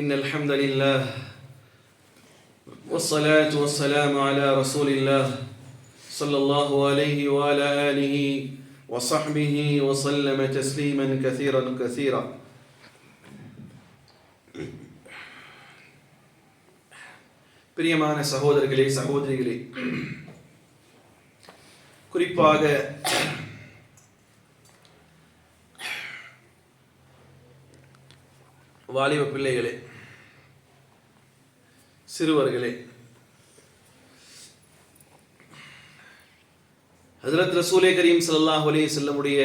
إن الحمد لله والصلاة والسلام على رسول الله صلى الله عليه وعلى آله وصحبه وسلم تسليما كثيرا كثيرا. பிரியமான சகோதரர்களே சகோதரிகளே, குறிப்பாக வாலிப பிள்ளைகளே, சிறுவர்களே, ஹஜ்ரத் ரசூலே கரீம் ஸல்லல்லாஹு அலைஹி வஸல்லம் உடைய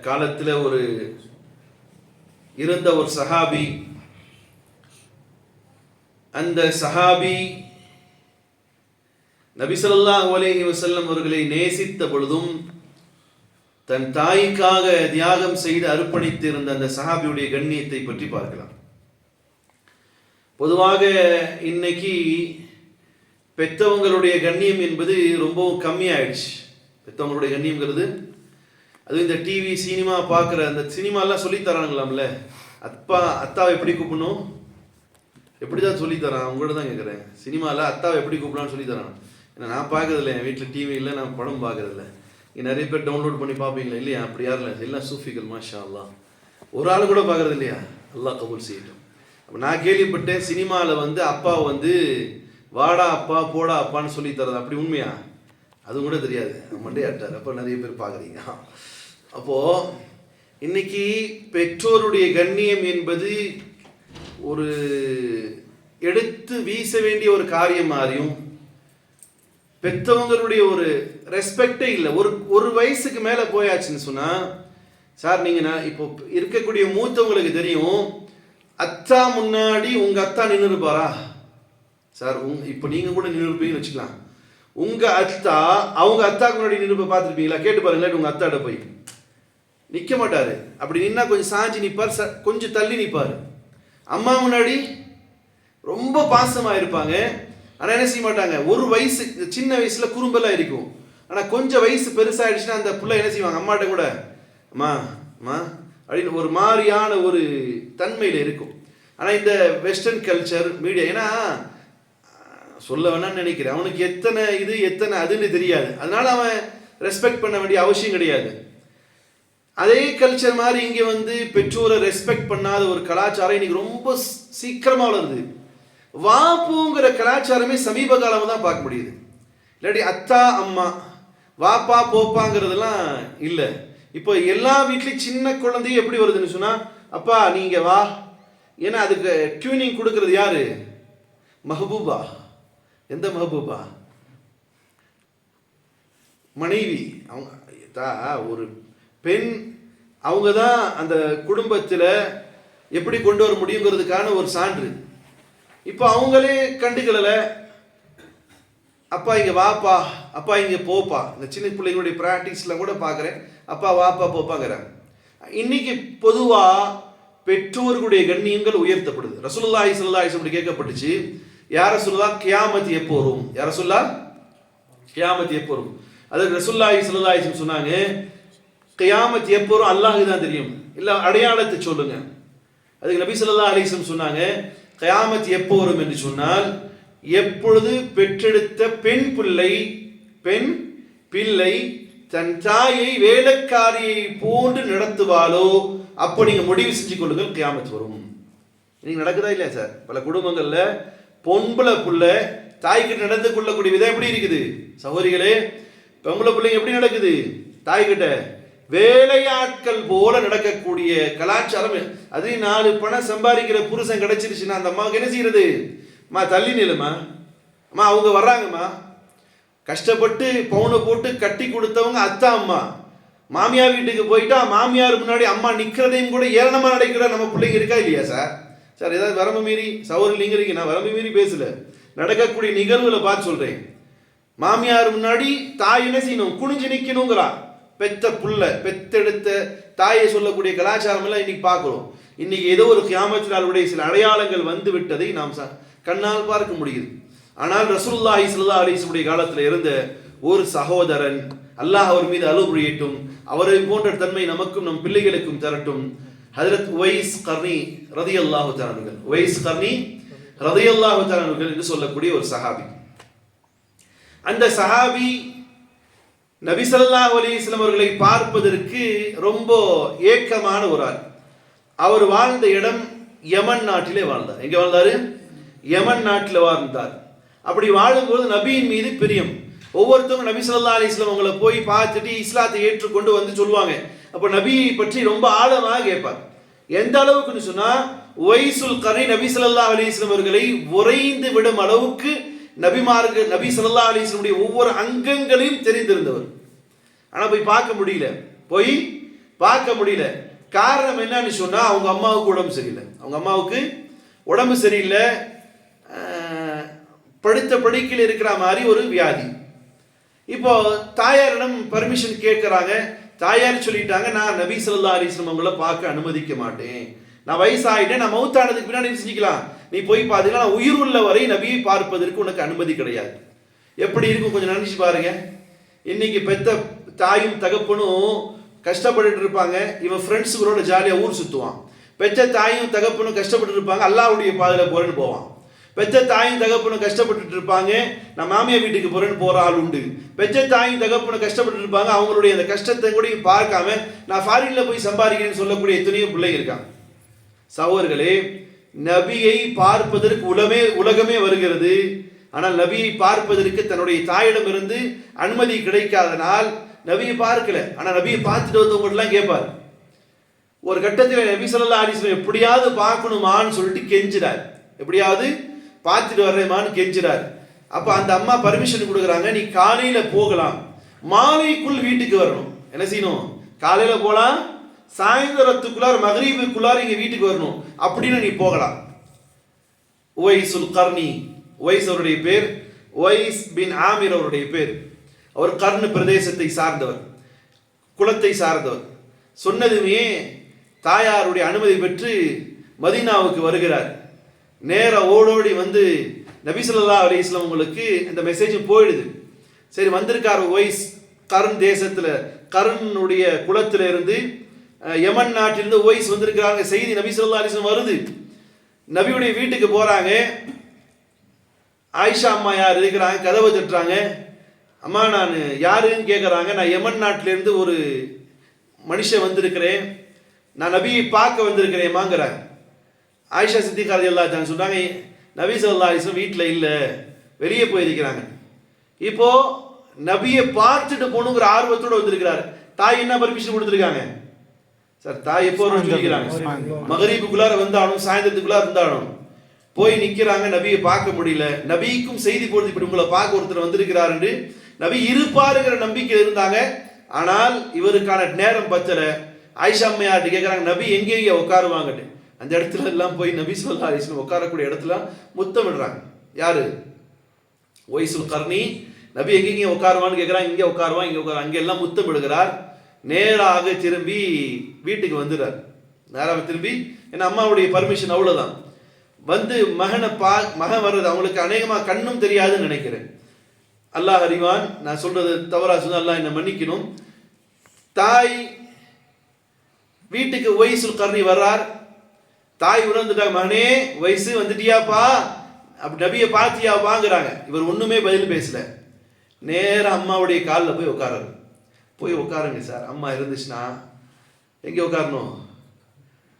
காலத்தில் இருந்த ஒரு சஹாபி, அந்த சஹாபி நபி ஸல்லல்லாஹு அலைஹி வஸல்லம் அவர்களை நேசித்த பொழுதும் தன் தாய்க்காக தியாகம் செய்து அர்ப்பணித்து இருந்த அந்த சஹாபியுடைய கண்ணியத்தை பற்றி பார்க்கலாம். பொதுவாக இன்னைக்கு பெற்றவங்களுடைய கண்ணியம் என்பது ரொம்பவும் கம்மியாயிடுச்சு. பெற்றவங்களுடைய கண்ணியம்ங்கிறது அது இந்த டிவி சினிமா பார்க்குற அந்த சினிமாலாம் சொல்லித்தரானுங்களாம்ல, அத்தாவை எப்படி கூப்பிடணும், எப்படி தான் சொல்லித்தரான், உங்கள்கிட்ட தான் கேட்குறேன். சினிமாவில் அத்தாவை எப்படி கூப்பிடலான்னு சொல்லித்தரான். ஏன்னா நான் பார்க்கறதில்ல, என் வீட்டில் டிவி இல்லை, நான் படம் பார்க்கறதில்ல. இங்கே நிறைய பேர் டவுன்லோட் பண்ணி பார்ப்பீங்களா? இல்லையா? அப்படி யாரும் இல்லை, எல்லாம் சூஃபிகள். மாஷா அல்லாஹ். ஒரு ஆள் கூட பார்க்கறது இல்லையா? அல்லாஹ் கபூல் செய்யட்டும். அப்போ நான் கேள்விப்பட்டேன், சினிமாவில் அப்பாவை வாடா அப்பா போடா அப்பான்னு சொல்லி தரது. அப்படி உண்மையா? அது கூட தெரியாது, மண்டே ஆட்டார். அப்போ நிறைய பேர் பார்க்குறீங்க. அப்போது இன்னைக்கு பெற்றோருடைய கண்ணியம் என்பது ஒரு எடுத்து வீச வேண்டிய ஒரு காரியம் மாதிரியும், பெற்றவங்களுடைய ஒரு ரெஸ்பெக்டே இல்லை. ஒரு வயசுக்கு மேலே போயாச்சுன்னு சொன்னால், சார் நீங்கள் இப்போ இருக்கக்கூடிய மூத்தவங்களுக்கு தெரியும், அத்தா முன்னாடி உங்கள் அத்தா நின்று இருப்பாரா? சார் இப்போ நீங்கள் கூட நின்று இருப்பீங்கன்னு வச்சுக்கலாம். உங்கள் அத்தா அவங்க அத்தாக்கு முன்னாடி நின்று பார்த்துருப்பீங்களா? கேட்டு பாருங்களேன். உங்கள் அத்தாட்ட போய் நிற்க மாட்டார். அப்படி நின்னா கொஞ்சம் சாஞ்சி நிற்பார், கொஞ்சம் தள்ளி நிற்பார். அம்மா முன்னாடி ரொம்ப பாசமாக இருப்பாங்க. ஆனால் என்ன செய்ய மாட்டாங்க, ஒரு வயசு சின்ன வயசில் குறும்பெல்லாம் இருக்கும். ஆனால் கொஞ்சம் வயசு பெருசாகிடுச்சுன்னா அந்த பிள்ளை என்ன செய்வாங்க, அம்மாட்ட கூட அம்மா அம்மா அப்படின்னு ஒரு மாதிரியான ஒரு தன்மையில் இருக்கும். ஆனால் இந்த வெஸ்டர்ன் கல்ச்சர் மீடியா, ஏன்னா சொல்ல வேணான்னு நினைக்கிறேன், அவனுக்கு எத்தனை அதுன்னு தெரியாது. அதனால அவன் ரெஸ்பெக்ட் பண்ண வேண்டிய அவசியம் கிடையாது. அதே கல்ச்சர் மாதிரி இங்கே பெற்றோரை ரெஸ்பெக்ட் பண்ணாத ஒரு கலாச்சாரம் இன்னைக்கு ரொம்ப சீக்கிரமாக வளருது. வாப்புங்கிற கலாச்சாரமே சமீப காலமாக தான் பார்க்க முடியுது. இல்லாட்டி அத்தா அம்மா வாப்பா போப்பாங்கிறதுலாம் இல்லை. இப்போ எல்லா வீட்லேயும் சின்ன குழந்தையும் எப்படி வருதுன்னு சொன்னால், அப்பா நீங்கள் வா. ஏன்னா அதுக்கு டியூனிங் கொடுக்கறது யாரு? மஹபூபா. எந்த மஹபூபா? மனைவி. அவங்க ஒரு பெண், அவங்க தான் அந்த குடும்பத்தில் எப்படி கொண்டு வர முடியுங்கிறதுக்கான ஒரு சான்று. இப்போ அவங்களே கண்டுக்கலை, அப்பா இங்கே வாப்பா, அப்பா இங்கே போப்பா. இந்த சின்ன பிள்ளைங்களுடைய ப்ராக்டிஸில் கூட பார்க்குறேன், அப்பா வாப்பா போப்பாங்கிறாங்க. இன்னைக்கு பொதுவாக பெற்றோர்களுடைய கண்ணியங்கள் உயர்த்தப்படுது. ரசூலுல்லாஹி ஸல்லல்லாஹு அலைஹி வஸல்லம் கேட்கப்பட்டுச்சு, யார் ரசூலுல்லாஹ் கியாமத் எப்போ வரும்? யார் ரசூலுல்லாஹ் கியாமத் எப்போ வரும்? அதுக்கு ரசூலுல்லாஹி ஸல்லல்லாஹு அலைஹி வஸல்லம் சொன்னாங்க, கியாமத் எப்போ வரும் அல்லாஹ்க்கு தான் தெரியும், இல்லை அடையாளத்தை சொல்லுங்க. அதுக்கு நபி ஸல்லல்லாஹு அலைஹி வஸல்லம் சொன்னாங்க, கியாமத் எப்போ வரும் என்று சொன்னால், எப்பொழுது பெற்றெடுத்த பெண் பிள்ளை தன் தாயை வேலைக்காரியை போன்று நடத்துவாளோ அப்போ நீங்க முடிவு செஞ்சு கொள்ளுங்கள், கியாமத் வரும். இன்னைக்கு நடக்குதா இல்லையா சார்? பல குடும்பங்கள்ல பொம்பளை புள்ள தாய்கிட்ட நடந்து கொள்ளக்கூடிய விதம் எப்படி இருக்குது சகோதரிகளே? பொம்பளை பிள்ளைங்க எப்படி நடக்குது தாய்கிட்ட? வேலையாட்கள் போல நடக்கக்கூடிய கலாச்சாரம். அது 4 பணம் சம்பாதிக்கிற புருஷன் கிடைச்சிருச்சுன்னா அந்த அம்மாவுக்கு என்ன செய்யறது? அம்மா தள்ளி நிலுமா, அம்மா அவங்க வர்றாங்கம்மா, கஷ்டப்பட்டு பவுனை போட்டு கட்டி கொடுத்தவங்க அத்தா அம்மா. மாமியார் வீட்டுக்கு போயிட்டா மாமியார் முன்னாடி அம்மா நிற்கிறதையும் கூட ஏளனமாக நடக்கிற நம்ம பிள்ளைங்க இருக்கா இல்லையா சார்? சார் ஏதாவது வரம்பு மீறி சகோதரிங்க இருக்கீங்க, நான் வரம்பு மீறி பேசல, நடக்கக்கூடிய நிகழ்வுகளை பார்த்து சொல்றேன். மாமியார் முன்னாடி தாய் என்ன செய்யணும்? குனிஞ்சு நிற்கணுங்கிறா. பெத்தெடுத்த தாயை சொல்லக்கூடிய கலாச்சாரம் எல்லாம் இன்னைக்கு பார்க்கிறோம். இன்னைக்கு ஏதோ ஒரு கியாமத்தினாலுடைய சில அடையாளங்கள் வந்து விட்டதை நாம் கண்ணால் பார்க்க முடியுது. ஆனால் ரசூலுல்லாஹி ஸல்லல்லாஹு அலைஹி வஸல்லம் காலத்தில் இருந்த ஒரு சகோதரன், அல்லாஹ் அவர் மீது அருள் புரியட்டும், அவரை போன்ற தன்மை நமக்கும் நம் பிள்ளைகளுக்கும் தரட்டும். ஹஜ்ரத் உவைஸ் கர்னி ரலியல்லாஹு தஆலா அவர்கள், உவைஸ் கர்னி ரலியல்லாஹு தஆலா அவர்கள் என்று சொல்லக்கூடிய ஒரு சஹாபி. அந்த சஹாபி நபி ஸல்லல்லாஹு அலைஹி வஸல்லம் அவர்களை பார்ப்பதற்கு ரொம்ப ஏக்கமான ஒரு ஆள். அவர் வாழ்ந்த இடம் யமன் நாட்டிலே வாழ்ந்தார். எங்கே வாழ்ந்தாரு? யமன் நாட்டில் வாழ்ந்தார். அப்படி வாழும்போது நபியின் மீது பிரியம். ஒவ்வொருத்தவங்க நபி ஸல்லல்லாஹு அலைஹி வஸல்லம் அவங்களை போய் பார்த்துட்டு இஸ்லாத்தை ஏற்றுக்கொண்டு வந்து சொல்லுவாங்க. அப்போ நபியை பற்றி ரொம்ப ஆழமாக கேட்பார். எந்த அளவுக்குன்னு சொன்னா, உவைசுல் கர்னி நபி ஸல்லல்லாஹு அலைஹி வஸல்லம் அவர்களை உறைந்து விடும் அளவுக்கு நபி ஸல்லல்லாஹு அலைஹி வஸல்லம் ஒவ்வொரு அங்கங்களையும் தெரிந்திருந்தவர். ஆனா போய் பார்க்க முடியல. காரணம் என்னன்னு சொன்னா, அவங்க அம்மாவுக்கு உடம்பு சரியில்லை. படுத்த படுக்கையில் இருக்கிற மாதிரி ஒரு வியாதி. இப்போ தாயாரிடம் பர்மிஷன் கேட்கிறாங்க. தாயார் சொல்லிட்டாங்க, நான் நபி ஸல்லல்லாஹு அலைஹி வஸல்லம் அவங்களை பார்க்க அனுமதிக்க மாட்டேன். நான் வயசாயிட்டேன், நான் மௌத்தானதுக்கு பின்னாடி செஞ்சுக்கலாம், நீ போய் பார்த்தீங்கன்னா நான் உயிர் உள்ள வரை நபியை பார்ப்பதற்கு உனக்கு அனுமதி கிடையாது. எப்படி இருக்கும் கொஞ்சம் நினைச்சு பாருங்க. இன்னைக்கு பெத்த தாயும் தகப்பனும் கஷ்டப்பட்டு இருப்பாங்க, இவன் ஃப்ரெண்ட்ஸுகளோட ஜாலியாக ஊர் சுற்றுவான். பெற்ற தாயும் தகப்பனும் கஷ்டப்பட்டு இருப்பாங்க, அல்லாஹ்வுடைய பாதையில் போறேன்னு போவான். பெற்ற தாயும் தகப்பனும் கஷ்டப்பட்டு இருப்பாங்க, நான் மாமியார் வீட்டுக்கு போறேன்னு போற ஆள் உண்டு. பெற்ற தாயும் தகப்பனும் கஷ்டப்பட்டு இருப்பாங்க, அவங்களுடைய அந்த கஷ்டத்தை கூட பார்க்காம நான் ஃபாரின்ல போய் சம்பாதிக்கிறேன்னு சொல்லக்கூடிய எத்தனையோ பிள்ளைங்க இருக்காங்க. சகோதரர்களே, நபியை பார்ப்பதற்கு உலகமே வருகிறது. ஆனால் நபியை பார்ப்பதற்கு தன்னுடைய தாயிடம் இருந்து அனுமதி கிடைக்காதனால் நபியை பார்க்கல. ஆனா நபியை பார்த்துட்டு வந்தவங்க எல்லாம் கேட்பார். ஒரு கட்டத்தில் நபி ஸல்லல்லாஹு அலைஹி வஸல்லம் எப்படியாவது பார்க்கணுமான்னு சொல்லிட்டு கெஞ்சிறார். எப்படியாவது பார்த்துட்டு வர்றேமான்னு கெஞ்சிறார். அப்ப அந்த அம்மா பர்மிஷன் கொடுக்குறாங்க, நீ காலையில போகலாம், மாலைக்குள் வீட்டுக்கு வரணும். என்ன செய்யணும்? காலையில போலாம், சாயந்தரத்துக்குள்ளார் மக்ரிபுக்குள்ளார் இங்க வீட்டுக்கு வரணும் அப்படின்னு நீ போகலாம். உவைசுல் கர்னி, உவைஸ் அவருடைய பேர், உவைஸ் பின் ஆமிர் அவருடைய பேர். அவர் கர்ன் பிரதேசத்தை சார்ந்தவர், குலத்தை சார்ந்தவர். சொன்னதுமே தாயாருடைய அனுமதி பெற்று மதீனாவுக்கு வருகிறார். நேர ஓடோடி வந்து நபி ஸல்லல்லாஹு அலைஹி வஸல்லம் உங்களுக்கு இந்த மெசேஜ் போயிடுது. சரி, வந்திருக்கார் உவைஸ், கர்ன் தேசத்துல, கர்னுடைய குலத்தில இருந்து, யமன் நாட்டிலிருந்து உவைஸ் வந்திருக்கிறாங்க. செய்தி நபி ஸல்லல்லாஹு அலைஹி வஸல்லம் வருது. நபியுடைய வீட்டுக்கு போறாங்க. ஆயிஷா அம்மா யார் இருக்கிறாங்க, கதவை தட்டுறாங்க. அம்மா நான் யாருன்னு கேட்குறாங்க. நான் யமன் நாட்டிலேருந்து ஒரு மனுஷன் வந்திருக்கிறேன், நான் நபியை பார்க்க வந்திருக்கிறேன்மாங்கிறாங்க. ஆயிஷா சித்திகா ரலியல்லாஹு அன்ஹா சொல்றாங்க, நபி ஸல்லல்லாஹு அலைஹி வஸல்லம் வீட்டில் இல்லை, வெளியே போயிருக்கிறாங்க. இப்போ நபியை பார்த்துட்டு போகணுங்கிற ஆர்வத்தோடு வந்திருக்கிறாரு. தாய் என்ன பர்மிஷன் கொடுத்துருக்காங்க? சார், தாய் எப்போ சொல்லிக்கிறாங்க, மகரீபுக்குள்ளார வந்தாலும் சாயந்தரத்துக்குள்ளார இருந்தாலும் போய் நிற்கிறாங்க. நபியை பார்க்க முடியல. நபிக்கும் செய்தி போடுது, இப்படி உங்களை பார்க்க ஒருத்தர் வந்திருக்கிறார் என்று. நபி இருப்பாருங்கிற நம்பிக்கை இருந்தாங்க. ஆனால் இவருக்கான நேரம் பத்தல. ஆயிஷா அம்மையார்ட்ட கேட்குறாங்க, நபி எங்கெங்க உட்காருவாங்கட்டு. அந்த இடத்துல எல்லாம் போய் நபி ஸல்லல்லாஹு அலைஹி வஸல்லம் உட்காரக்கூடிய இடத்துல முத்தமிடுறாங்க. யாரு? உவைசுல் கர்னி. நபி எங்கெங்க உட்காருவான்னு கேட்குறாங்க. இங்கே உட்காருவான், இங்கே உட்காரு, அங்கே எல்லாம் முத்தமிடுகிறார். நேராக திரும்பி வீட்டுக்கு வந்துடுறார். நேராக திரும்பி, ஏன்னா அம்மாவுடைய பர்மிஷன் அவ்வளோதான். வந்து மகன் வர்றது அவங்களுக்கு அநேகமாக கண்ணும் தெரியாதுன்னு நினைக்கிறேன். அல்லாஹ் அறிவான், நான் சொல்றது தவறா சொன்னா அல்லாஹ் என்னை மன்னிக்கணும். தாய் வீட்டுக்கு உவைசுல் கர்னி வர்றார். தாய் உணர்ந்துட்டாங்க, மகனே வயசு வந்துட்டியாப்பா, அப்படி நபியை பார்த்தியாப்பாங்கிறாங்க. இவர் ஒண்ணுமே பதில் பேசல. நேரம் அம்மாவுடைய காலில் போய் உட்காராரு. போய் உட்காருங்க சார், அம்மா இருந்துச்சுன்னா. எங்கே உட்காரணும்?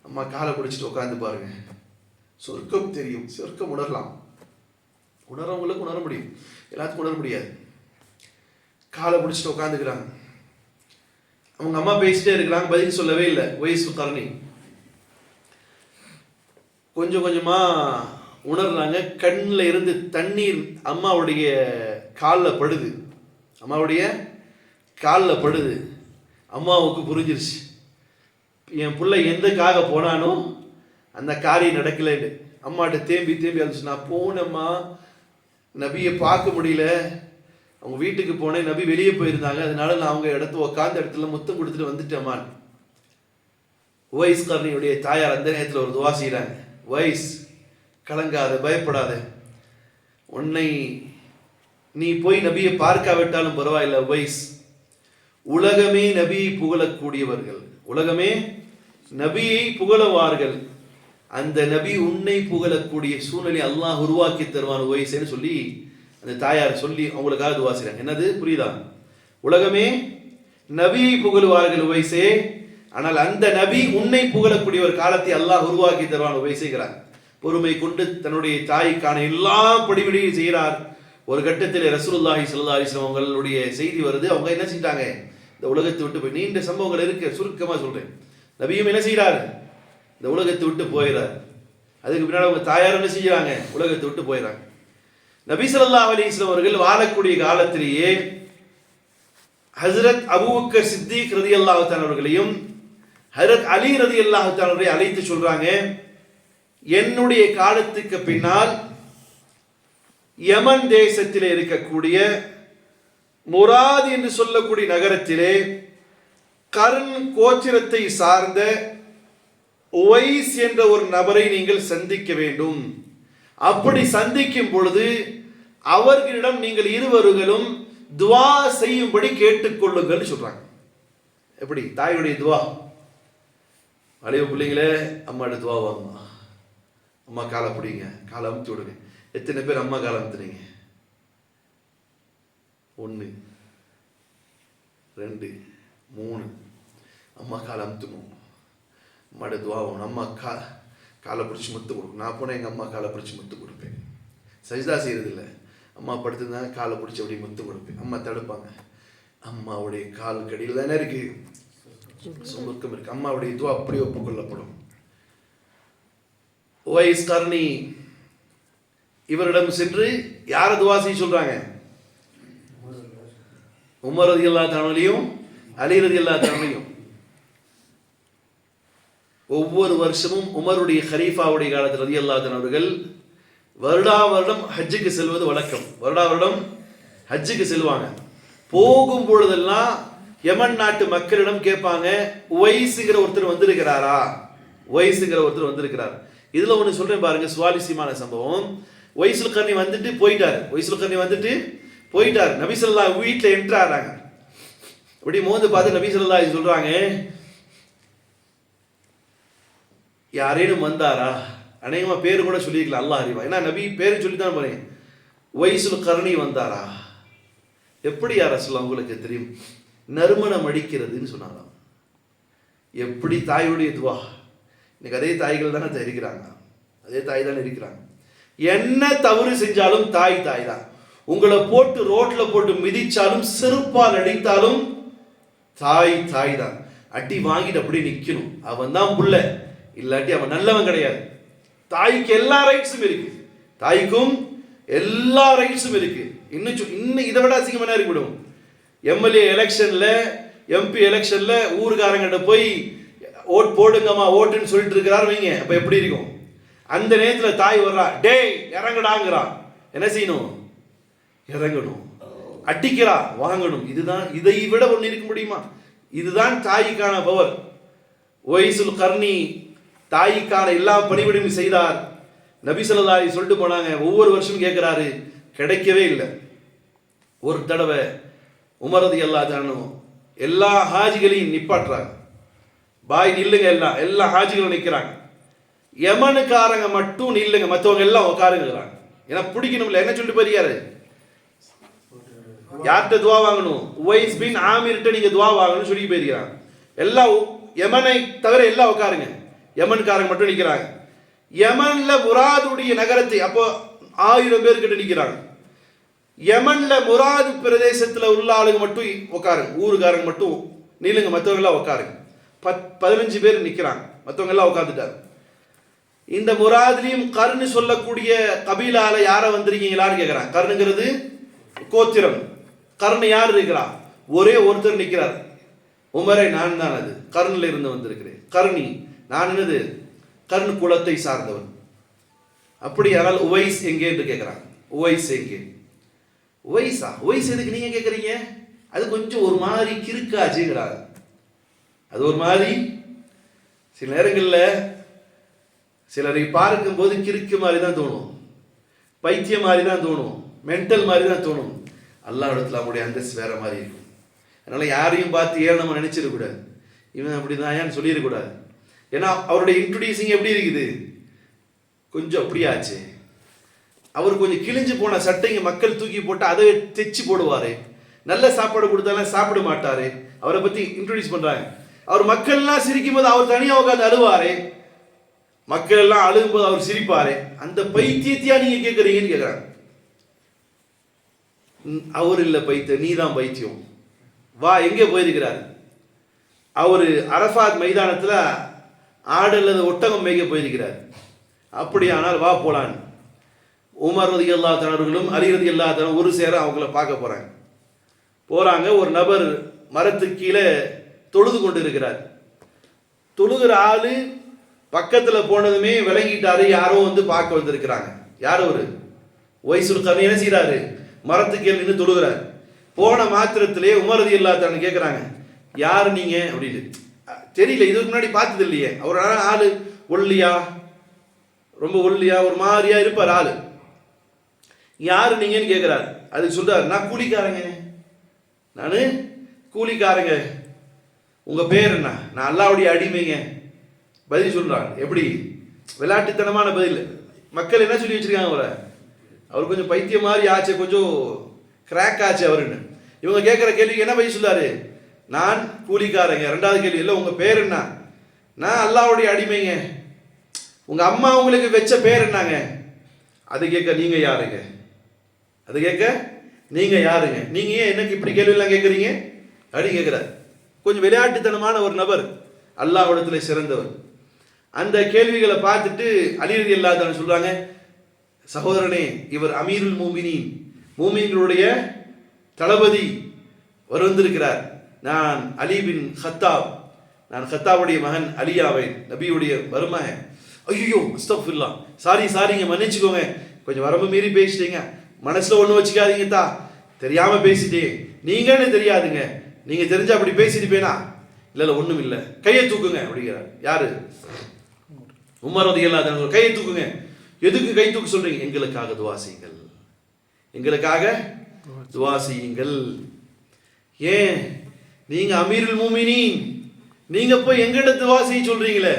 அம்மா காலை பிடிச்சிட்டு உட்காந்து பாருங்க, சொர்க்கம் தெரியும், சொர்க்கம் உணரலாம். உணரவங்களுக்கு உணர முடியும், எல்லாத்துக்கும் உணர முடியாது. காலை பிடிச்சிட்டு உட்காந்துக்கிறாங்க. அவங்க அம்மா பேசிட்டே இருக்கிறாங்க, பதில் சொல்லவே இல்லை உவைசுல் கர்னி. கொஞ்சம் கொஞ்சமா உணர்றாங்க. கண்ணில் இருந்து தண்ணீர் அம்மாவுடைய காலில் படுது. அம்மாவுக்கு புரிஞ்சிருச்சு, என் பிள்ளை எந்தக்காக போனானோ அந்த காரியம் நடக்கலைன்னு. அம்மாட்ட தேம்பி அழிச்சு, நான் போனேம்மா, நபியை பார்க்க முடியல, அவங்க வீட்டுக்கு போனேன், நபி வெளியே போயிருந்தாங்க, அதனால நான் அவங்க உட்கார்ந்த இடத்துல முத்தம் கொடுத்துட்டு வந்துட்டேம்மா. உவைஸ் கர்னியுடைய தாயார் அந்த நேரத்தில் ஒரு துவா செய்கிறாங்க. உவைஸ், கலங்காத, பயப்படாத, உன்னை நீ போய் நபியை பார்க்காவிட்டாலும் பரவாயில்ல உவைஸ், உலகமே நபியை புகழக்கூடியவர்கள், உலகமே நபியை புகழுவார்கள். அந்த நபி உன்னை புகழக்கூடிய சூழ்நிலை அல்லாஹ் உருவாக்கி தருவான் உவைஸேன்னு சொல்லி அந்த தாயார் சொல்லி அவங்களுக்காக துவா செய்றாங்க. என்னது புரியுதா? உலகமே நபியை புகழுவார்கள் உவைஸே, ஆனால் அந்த நபி உன்னை புகழக்கூடிய ஒரு காலத்தை அல்லாஹ் உருவாக்கி தருவான் உவைஸேங்கிறார். பொறுமை கொண்டு தன்னுடைய தாய்க்கான எல்லா படிவிடையும் செய்கிறார். ஒரு கட்டத்தில் ரசூலுல்லாஹி ஸல்லல்லாஹு அலைஹி வஸல்லம் அவங்களுடைய செய்தி வருது. அவங்க என்ன செஞ்சாங்க? இந்த உலகத்தை விட்டு போய், நீண்ட சம்பவங்கள் இருக்கு, சுருக்கமாக சொல்றேன். நபியும் என்ன செய்கிறார்? இந்த உலகத்தை விட்டு போயிடார். அதுக்கு பின்னாடி அவங்க தாயார் என்ன செய்யறாங்க? உலகத்தை விட்டு போயிடறாங்க. நபி ஸல்லல்லாஹு அலைஹி வஸல்லம் அவர்கள் வாழக்கூடிய காலத்திலேயே ஹஜ்ரத் அபூபக்கர் சித்திக் ரலியல்லாஹு தஆலா அவர்களையும் ஹஜ்ரத் அலி ரலியல்லாஹு தஆலா அவர்களை அழைத்து சொல்றாங்க, என்னுடைய காலத்துக்கு பின்னால் யமன் தேசத்திலே இருக்கக்கூடிய முராத் என்று சொல்லக்கூடிய நகரத்திலே கர்ன் கோத்திரத்தை சார்ந்த உவைஸ் என்ற ஒரு நபரை நீங்கள் சந்திக்க வேண்டும். அப்படி சந்திக்கும் பொழுது அவர்களிடம் நீங்கள் இருவர்களும் துவா செய்யும்படி கேட்டுக்கொள்ளுங்கள் சொல்றாங்க. எப்படி? தாயுடைய துவா. அழைவு பிள்ளைங்களே, அம்மாட்ட துவா வாங்க, அம்மா காலை பிடிங்க, காலை அமுத்தி விடுங்க. எத்தனை பேர் அம்மா காலை அமுத்துறீங்க? 1 2 3. அம்மா காலை அமுத்தணும், அம்மாட்ட துவா வாங்கணும். அம்மா காலை பிடிச்சி முத்து கொடுக்கும். நான் போனால் எங்கள் அம்மா காலை பிடிச்சி முத்து கொடுப்பேன். சஜிதா செய்யறதில்லை, அம்மா படுத்திருந்தாங்க காலை பிடிச்சி அப்படி முத்து கொடுப்பேன். அம்மா தடுப்பாங்க. அம்மாவுடைய கால் கடியில் தானே இருக்கு சுமக்கம் இருக்கு. அம்மாவுடைய துவா அப்படி ஒப்புக்கொள்ளப்படும். உவைஸ் கர்னி இவரிடம் சென்று யார துவா செய்ய சொல்றாங்க? உமர் ரலியல்லாஹு தஆலாவையும் அலி ரலியல்லாஹு தஆலாவையும். ஒவ்வொரு வருஷமும் உமருடைய ஹலீஃபாவுடைய காலத்தில் ரலியல்லாஹு தஆலா அவர்கள் வருடா வருடம் ஹஜ்ஜுக்கு செல்வது வழக்கம். வருடா வருடம் ஹஜ்ஜுக்கு செல்வாங்க. போகும் பொழுதெல்லாம் யமன் நாட்டு மக்களிடம் கேட்பாங்க, உவைஸுங்கிற ஒருத்தர் வந்திருக்கிறாரா? உவைஸுங்கிற ஒருத்தர் வந்திருக்கிறார். இதுல ஒன்று சொல்றேன் பாருங்க, சுவாரஸ்யமான சம்பவம். உவைஸுல் கர்னி வந்துட்டு போயிட்டாரு. உவைஸுல் கர்னி வந்துட்டு போயிட்டாரு. நபி ஸல்லல்லாஹு வீட்டில் என்ட்ரு ஆறாங்க. இப்படி மோந்து பார்த்து நபி ஸல்லல்லாஹு சொல்றாங்க, யாரேனும் வந்தாரா? அநேகமா பேரு கூட சொல்லியிருக்கலாம், அல்லாஹ் அறிவா. ஏன்னா நபி பேரு சொல்லித்தான் போறேன். உவைஸுல் கர்னி வந்தாரா? எப்படி யார் ரசூலுல்லாஹ் உங்களுக்கு தெரியும்? நறுமணம் அடிக்கிறதுன்னு சொன்னாங்களாம். எப்படி? தாயுடைய துவா. இன்னைக்கு அதே தாய்கள் தானே இருக்கிறாங்க, அதே தாய் தானே இருக்கிறாங்க. என்ன தவறு செஞ்சாலும் தாய் தாய் தான். உங்களை போட்டு ரோட்ல போட்டு மிதிச்சாலும் செருப்பால் அடித்தாலும் தாய் தாய் தான். அடி வாங்கிட்டு அப்படியே நிக்கணும். அவன் தான் புள்ள, இல்லாட்டி அவன் நல்லவன் கிடையாது. தாய்க்கு எல்லா ரைட்ஸும் இருக்கு, தாய்க்கும் எல்லா ரைட்ஸும் இருக்கு. இன்னும் இதை விட அசிங்கமா இருக்கக்கூடும். எம்எல்ஏ எலெக்ஷன்ல, எம்பி எலெக்ஷன்ல ஊருக்காரங்கிட்ட போய் ஓட் போடுங்கம்மா ஓட்டுன்னு சொல்லிட்டு இருக்கிறாரு வைங்க, அப்ப எப்படி இருக்கும்? அந்த நேரத்தில் தாய் வர்றா, டேய் இறங்கடாங்கிறான். என்ன செய்யணும்? இறங்கணும். அடிக்கிறா, வாங்கணும். இதுதான். இதை விட ஒன்று இருக்க முடியுமா? இதுதான் தாய்க்கான பவர். உவைஸுல் கர்னி தாய்க்கான எல்லா பணிவிடையும் செய்தார். நபி ஸல்லல்லாஹு அலைஹி சொல்லிட்டு போனாங்க. ஒவ்வொரு வருஷமும் கேட்கிறாரு, கிடைக்கவே இல்லை. ஒரு தடவை உமர் ரலியல்லாஹு தஆலா எல்லா ஹாஜிகளையும் நிப்பாட்டுறாங்க. பாய் நில்லுங்க, எல்லா ஹாஜிகளும் நிற்கிறாங்க. யமனுக்காரங்க மட்டும் நில்லுங்க, மற்றவங்க எல்லாம் உட்காருங்கிறாங்க. ஏன்னா பிடிக்கணும்ல. என்ன சொல்லிட்டு போயிருக்காரு? யார்கிட்ட துவா வாங்கணும்? உவைஸ் பின் ஆமிர்கிட்ட நீங்க துவா வாங்கணும்னு சொல்லி போயிருக்கிறாங்க. எல்லாம் யமனை தவிர எல்லாம் உட்காருங்க. யமன்காரங்க மட்டும் நிற்கிறாங்க. யமன்ல முராதுடைய நகரத்தை, அப்போ 1000 பேர் கிட்ட நிற்கிறாங்க. யமன்ல முராது பிரதேசத்தில் உள்ள ஆளுங்க மட்டும் உட்காருங்க, ஊருக்காரங்க மட்டும் நில்லுங்க, மற்றவங்க எல்லாம் உட்காருங்க. 15 பேர் நிற்கிறாங்க, மற்றவங்க எல்லாம் உட்காந்துட்டாரு. இந்த முராதிலையும் கர்னு சொல்லக்கூடிய கபீலால யார வந்திருக்கீங்களான்னு கேட்கிறாங்க. கர்னுங்கிறது கோத்திரம். கர்னு யார் இருக்கிறா? ஒரே ஒருத்தர் நிற்கிறார். உமரே, நான் தான் அது, கர்னில் இருந்து வந்திருக்கிறேன். கர்னி, நான் என்னது? கர்னு குலத்தை சார்ந்தவன். அப்படி யாரால் உவைஸ் எங்கே என்று கேட்கிறாங்க. உவைஸ் எங்கே? உவைஸா? உவைஸ் எதுக்கு நீங்க கேட்குறீங்க? அது கொஞ்சம் ஒரு மாதிரி கிறுக்காச்சுங்கிறாங்க. அது ஒரு மாதிரி சில நேரங்களில் சிலரை பார்க்கும்போது கிறுக்கு மாதிரி தான் தோணும், பைத்தியம் மாதிரி தான் தோணும், மென்டல் மாதிரி தான் தோணும். அல்லாஹ் இடத்துல அவங்களுடைய அந்தஸ்து வேற மாதிரி இருக்கும். அதனால யாரையும் பார்த்து ஏன் நம்ம நினைச்சிடக்கூடாது, இவன் அப்படிதான் ஏன்னு சொல்லிடக்கூடாது. ஏன்னா அவருடைய இன்ட்ரோடியூசிங் எப்படி இருக்குது, கொஞ்சம் அப்படியாச்சு. அவர் கொஞ்சம் கிழிஞ்சு போன சட்டைங்க மக்கள் தூக்கி போட்டு அதை தைச்சு போடுவாரு. நல்ல சாப்பாடு கொடுத்தாலும் சாப்பிட மாட்டாரு. அவரை பத்தி இன்ட்ரோடியூஸ் பண்றாங்க. அவர் மக்கள்லாம் சிரிக்கும் போது அவர் தனியாக உட்காந்து அழுவாரு, மக்கள் எல்லாம் அழுகும்போது அவர் சிரிப்பாரு. அந்த பைத்தியத்தையா நீங்க கேட்கறீங்கன்னு கேட்கிறாங்க. அவர் இல்ல பைத்தியம், நீதான் பைத்தியம். வா, எங்கே போயிருக்கிறார்? அவரு அரஃபாத் மைதானத்துல ஆடு அல்லது ஒட்டகம் மேய்க்க போயிருக்கிறார். அப்படியானால் வா போலான்னு உமர் ரலியல்லாஹு தஆலா அவர்களும் அலி ரலியல்லாஹு தஆலா ஒரு சேர அவங்கள பார்க்க போறாங்க. ஒரு நபர் மரத்துக்கு கீழே தொழுது கொண்டு இருக்கிறார். தொழுகிற ஆளு பக்கத்துல போனதுமே விளங்கிட்டாரு, யாரோ வந்து பார்க்க வந்திருக்கிறாங்க. யார் ஒரு வைசுல் கர்னி என்ன செய்யறாரு, மரத்துக்கு கீழே நின்று தொழுகிறார். போன மாத்திரத்திலே உமர் ரலியல்லாஹு தஆலா கேட்கிறாங்க, யாரு நீங்க அப்படின்னு. தெரியல, இதுக்கு முன்னாடி பார்த்தது இல்லையே. அவர் ஆளு ஒல்லியா, ரொம்ப ஒல்லியா ஒரு மாதிரியா இருப்பார் ஆளு. யாரு நீங்கன்னு கேட்கிறார். அதுக்கு சொல்றாரு, நான் கூலிக்காரங்க, நானு கூலிக்காரங்க. உங்க பேர் என்ன? நான் அல்லாஹ்வுடைய அடிமைங்க. பதில் சொல்றாங்க. எப்படி விளையாட்டுத்தனமான பதில். மக்கள் என்ன சொல்லி வச்சிருக்காங்க அவரை, அவர் கொஞ்சம் பைத்தியம் மாதிரி ஆச்சு, கொஞ்சம் கிராக் ஆச்சு அவருன்னு. இவங்க கேட்கிற கேள்விக்கு என்ன பதில் சொல்லாரு, நான் கூலிக்காரங்க. ரெண்டாவது கேள்வி, இல்லை உங்க பேர் என்ன? நான் அல்லாஹ்வுடைய அடிமைங்க. உங்க அம்மா உங்களுக்கு வச்ச பேர் என்னங்க? அது கேட்க நீங்க யாருங்க? அது கேட்க நீங்க யாருங்க? நீங்க ஏன் எனக்கு இப்படி கேள்வி எல்லாம் கேட்கறீங்க அப்படின்னு கேட்கிறார். கொஞ்சம் விளையாட்டுத்தனமான ஒரு நபர், அல்லாஹ்விடத்துல சிறந்தவர். அந்த கேள்விகளை பார்த்துட்டு அலி ரலியல்லாஹு தஆலா சொல்றாங்க, சகோதரனே, இவர் அமீருல் மூமினீன், மூமின்களுடைய தளபதி வந்திருக்கிறார். நான் அலி பின் கத்தாப், நான் கத்தாவுடைய மகன் அலியாவேன், நபியுடைய மருமகன். ஐயோ அஸ்தக்ஃபிருல்லாஹ், சாரிங்க, மன்னிச்சுக்கோங்க, கொஞ்சம் வரம்பு மீறி பேசிட்டீங்க, மனசுல ஒண்ணு வச்சுக்காதீங்க தா, தெரியாம பேசிட்டே. நீங்கன்னு தெரியாதுங்க, நீங்க தெரிஞ்சா அப்படி பேசிட்டு போனா. இல்ல ஒண்ணும் இல்ல, கையை தூக்குங்க அப்படிங்கிறார். யாரு? உமர் ரலியல்லாஹு அன்ஹு. கையை தூக்குங்க. எதுக்கு கை தூக்க சொல்றீங்க? எங்களுக்காக துஆ செய்யுங்கள், எங்களுக்காக துஆ செய்யுங்கள். ஏன் நீங்க அமீருல் மூமினீன், நீங்க போய் எங்கிட்ட துஆ செய்ய சொல்றீங்களே?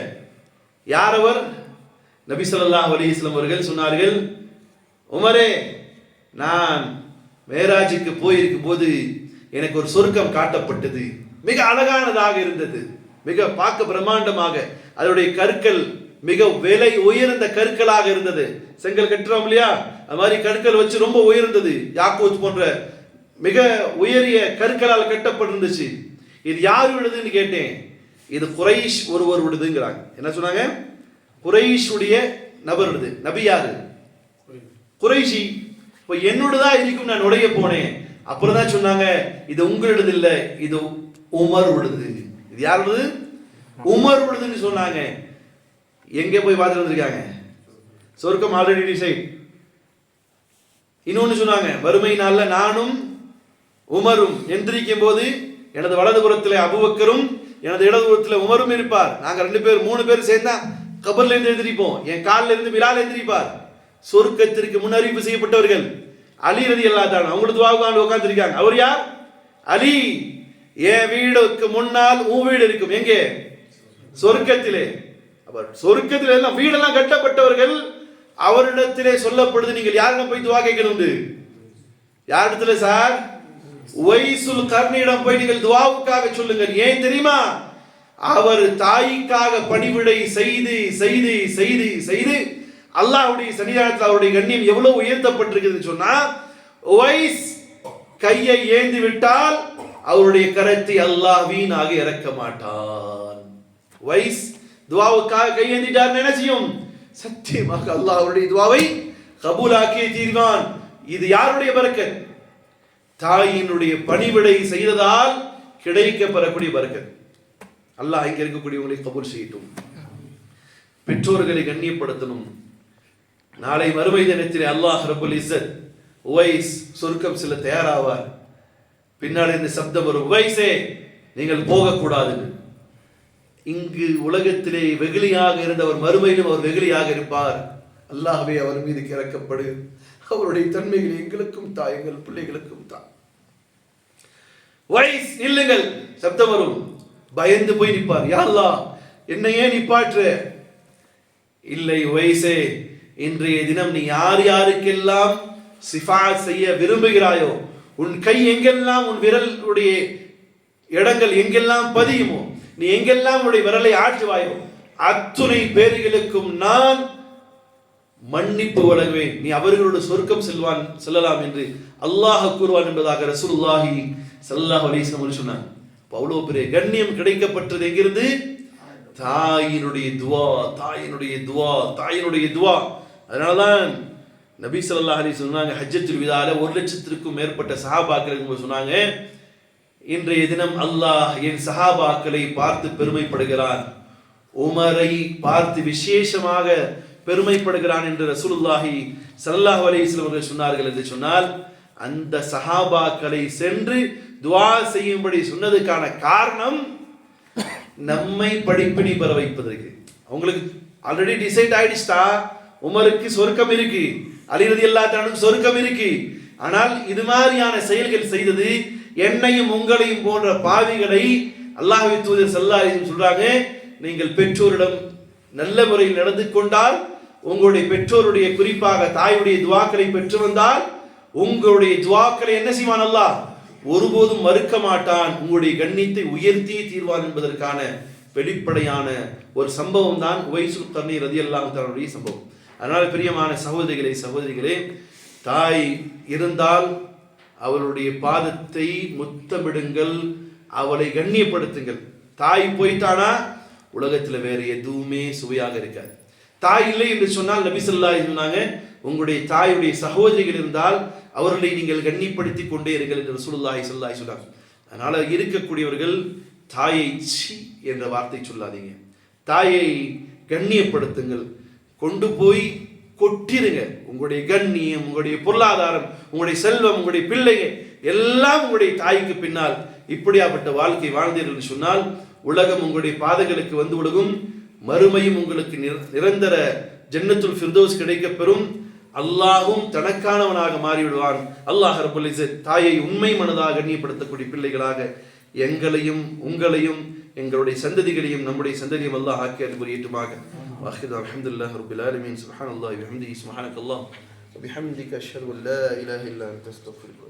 யார் அவர்? நபி ஸல்லல்லாஹு அலைஹி வஸல்லம் அவர்கள் சொன்னார்கள், உமரே, நான் மேராஜுக்கு போயிருக்கும் போது எனக்கு ஒரு சொர்க்கம் காட்டப்பட்டது. மிக அழகானதாக இருந்தது, மிக பார்க்க பிரம்மாண்டமாக. அதனுடைய கற்கள் மிக விலை உயர்ந்த கற்களாக இருந்தது. செங்கல் கட்டுறோம் இல்லையா, அது மாதிரி கற்கள் வச்சு ரொம்ப உயர்ந்தது. யாக்கூத் போன்ற மிக உயரிய கற்களால் கட்டப்பட்டிருந்துச்சு. இது யார் விடுதுன்னு கேட்டேன். இது குரைஷ் ஒருவர் விடுதுங்கிறாங்க. என்ன சொன்னாங்க? குரைஷ் உடைய நபர் விடுது. நபி யாரு? குரைஷி. இப்போ என்னோடதான் இருக்கும். நான் நுழைய போனேன், அப்புறம் தான் சொன்னாங்க, இது உங்களோடது இல்ல, இது உமர் விடுது. இது யார் விடுது? உமர் விடுதுன்னு சொன்னாங்க. எங்கே போய் பார்த்துட்டு வந்திருக்காங்க? சொர்க்கம் ஆல்ரெடி டிசைட். இன்னொன்னு சொன்னாங்க, வறுமை நாள்ல நானும் உமரும் எந்திரிக்கும் போது எனது வலதுபுறத்தில் அபூபக்கரும் எனது இடதுபுறத்தில் உமரும் இருப்பார். நாங்க 2 பேர் 3 பேர் சேர்ந்தா கபர்ல இருந்து எந்திரிப்போம். என் காலில் இருந்து பிலால் எந்திரிப்பார். சொர்க்கத்திற்கு முன்னறிவிப்பு செய்யப்பட்டவர்கள் அலி ரலியல்லாஹு தஆலா. அவங்களுக்கு துஆவுக்காக உட்கார்ந்திருக்காங்க. அவர் யார்? அலி. என் வீடுக்கு முன்னால் உன் வீடு இருக்கும். எங்கே? சொர்க்கத்திலே. அவர் சொர்க்கத்திலே எல்லாம் வீடெல்லாம் கட்டப்பட்டவர்கள். அவரிடத்திலே சொல்லப்படுது, நீங்கள் யாரிடம் போய் துஆ கேட்கணும்? யாரிடத்துல சார்? வைசுல் கர்னியிடம் போய் நீங்கள் துஆவுக்காக சொல்லுங்கள். ஏன் தெரியுமா? அவர் தாய்க்காக பணிவிடை செய்து செய்து செய்து செய்து அல்லாஹ்வுடைய சன்னிதானத்தில் அவருடைய கண்ணியம் எவ்வளவு உயர்த்தப்பட்டிருக்குதுன்னு சொன்னா, வைஸ் கையை ஏந்தி விட்டால் அவருடைய கரத்தை அல்லாஹ் வீணாக இறக்க மாட்டான். வைஸ் துஆவுக்காக கையேந்திட்டார், என்ன செய்யும்? சத்தியமாக அல்லாஹ் அவருடைய துஆவை கபூலாக்கியே தீர்வான். இது யாருடைய பரக்கத்? தாயினுடைய பணிவிடை செய்ததால் கிடைக்கப்பெறக்கூடிய பரக்கத். அல்லாஹ் இங்க இருக்கக்கூடியவங்களை கபூல் செய்யட்டும். பெற்றோர்களை கண்ணியப்படுத்தணும். நாளை மறுமை தினத்திலே அல்லாஹ் ரப்பல் இஸ்ஸத் உவைஸ் சொர்க்கம் செல்ல தயாராவார். பின்னாடி இந்த சப்தம் வரும், உவைஸே நீங்கள் போகக்கூடாது. இங்கு உலகத்திலே வெகுளியாக இருந்தவர் மறுமையிலும் அவர் வெகுளியாக இருப்பார். அல்லாஹ்வே அவர் மீது இறக்கப்படு. அவருடைய தன்மைகளை எங்களுக்கும் தா, எங்கள் பிள்ளைகளுக்கும் தா. வைஸ் நில்லுங்கள், சப்தம் வரும். பயந்து போய் நிற்பார். யா அல்லாஹ், என்னை ஏன் நிப்பாற்ற? இல்லை உவைஸே, இன்றைய தினம் நீ யார் யாருக்கெல்லாம் சிஃபாத் செய்ய விரும்புகிறாயோ, உன் கை எங்கெல்லாம் உன் விரலுடைய இடங்கள் எங்கெல்லாம் பதியுமோ, நீ எங்கெல்லாம் உன்னுடைய விரலை ஆற்றுவாயோ அத்துணை பேர்களுக்கும் நான் மன்னிப்பு வழங்குவேன், நீ அவர்களோட சொர்க்கம் செல்லலாம் என்று அல்லாஹ் கூறுவான் என்பதாக ரசூலுல்லாஹி ஸல்லல்லாஹு அலைஹி வஸல்லம் சொன்னாங்க. அவ்வளோ பெரிய கண்ணியம் கிடைக்கப்பட்டது எங்கிருந்து? தாயினுடைய துவா, தாயினுடைய துவா, தாயினுடைய துவா. அதனாலதான் நபி ஸல்லல்லாஹு அலைஹி வஸல்லம் சொன்னாங்க, ஹஜ்ஜத்துல் விதால 1,00,000க்கும் மேற்பட்ட சஹாபாக்கள் சொன்னாங்க, இன்றைய தினம் அல்லாஹ் என் சஹாபாக்களை பார்த்து பெருமைப்படுகிறான், உமரை பார்த்து விசேஷமாக பெருமைப்படுகிறான் என்று ரசூலுல்லாஹி ஸல்லல்லாஹு அலைஹி வஸல்லம் அவர்கள் சொன்னார்கள். என்று சொன்னால் அந்த சஹாபாக்களை சென்று துஆ செய்யும்படி சொன்னதுக்கான காரணம் நம்மை படிப்பினை பெற வைப்பதற்கு. அவங்களுக்கு ஆல்ரெடி டிசைட் ஆயிடுச்சா, உமருக்கு சொர்க்கம் இருக்கு, அலி ரலியல்லாஹு அன்ஹு சொர்க்கம் இருக்கு. ஆனால் இது மாதிரியான செயல்கள் செய்தது என்னையும் உங்களையும் போன்ற பாவிகளை அல்லாஹ்வின் தூதர் ஸல்லல்லாஹு அலைஹி வஸல்லம் சொல்றாங்க, நீங்கள் பெற்றோரிடம் நல்ல முறையில் நடந்து கொண்டால், உங்களுடைய பெற்றோருடைய குறிப்பாக தாயுடைய துவாக்களை பெற்று வந்தால், உங்களுடைய துவாக்களை என்ன செய்வான் அல்லாஹ்? ஒருபோதும் மறுக்க மாட்டான், உங்களுடைய கண்ணியத்தை உயர்த்தி தீர்வான் என்பதற்கான வெளிப்படையான ஒரு சம்பவம் தான் உவைசுல் கர்னி ரலியல்லாஹு தஆலாவுடைய சம்பவம். அதனால பிரியமான சகோதரிகளே, தாய் இருந்தால் அவளுடைய பாதத்தை முத்தமிடுங்கள், அவளை கண்ணியப்படுத்துங்கள். தாய் போயிட்டானா உலகத்தில் வேற எதுவுமே சுவையாக இருக்காது. தாய் இல்லை என்று சொன்னால் நபி ஸல்லல்லாஹு அலைஹி சொன்னாங்க, உங்களுடைய தாயுடைய சகோதரிகள் இருந்தால் அவர்களை நீங்கள் கண்ணியப்படுத்தி கொண்டே இருங்கள் என்று ரசூலுல்லாஹி ஸல்லல்லாஹு அலைஹி சொன்னாங்க. அதனால இருக்கக்கூடியவர்கள் தாயை சி என்ற வார்த்தை சொல்லாதீங்க, தாயை கண்ணியப்படுத்துங்கள், கொண்டு போய் கொட்டிருங்க. உங்களுடைய கண்ணியம், உங்களுடைய பொருளாதாரம், உங்களுடைய செல்வம், உங்களுடைய பிள்ளைகள் எல்லாம் உங்களுடைய தாய்க்கு பின்னால் இப்படியாப்பட்ட வாழ்க்கை வாழ்ந்தீர்கள் என்று சொன்னால் உலகம் உங்களுடைய பாதங்களுக்கு வந்து விடுகும், மறுமையும் உங்களுக்கு நிரந்தர ஜன்னத்துல் ஃபிர்தௌஸ் கிடைக்கப் பெறும். அல்லாஹ்வும் தனக்கானவனாக மாறிவிடுவான். அல்லாஹ் ரப்பல் இஸ்ஸத் தாயை உண்மை மனதாக கண்ணியப்படுத்தக்கூடிய பிள்ளைகளாக எங்களையும் உங்களையும் எங்களுடைய சந்ததிகளையும் நம்முடைய சந்ததியும் அல்லாஹ் ஆக்கி அருள்புரியட்டுமாக. வாஹிது அல்ஹம்துலில்லாஹி ரப்பில் ஆலமீன். சுப்ஹானல்லாஹி வபிஹம்திஹி சுப்ஹானக்கல்லாஹ் வபிஹம்திக அஷ்ஹது அன் லா இலாஹா இல்லா அன்த அஸ்தக்ஃபிருக்க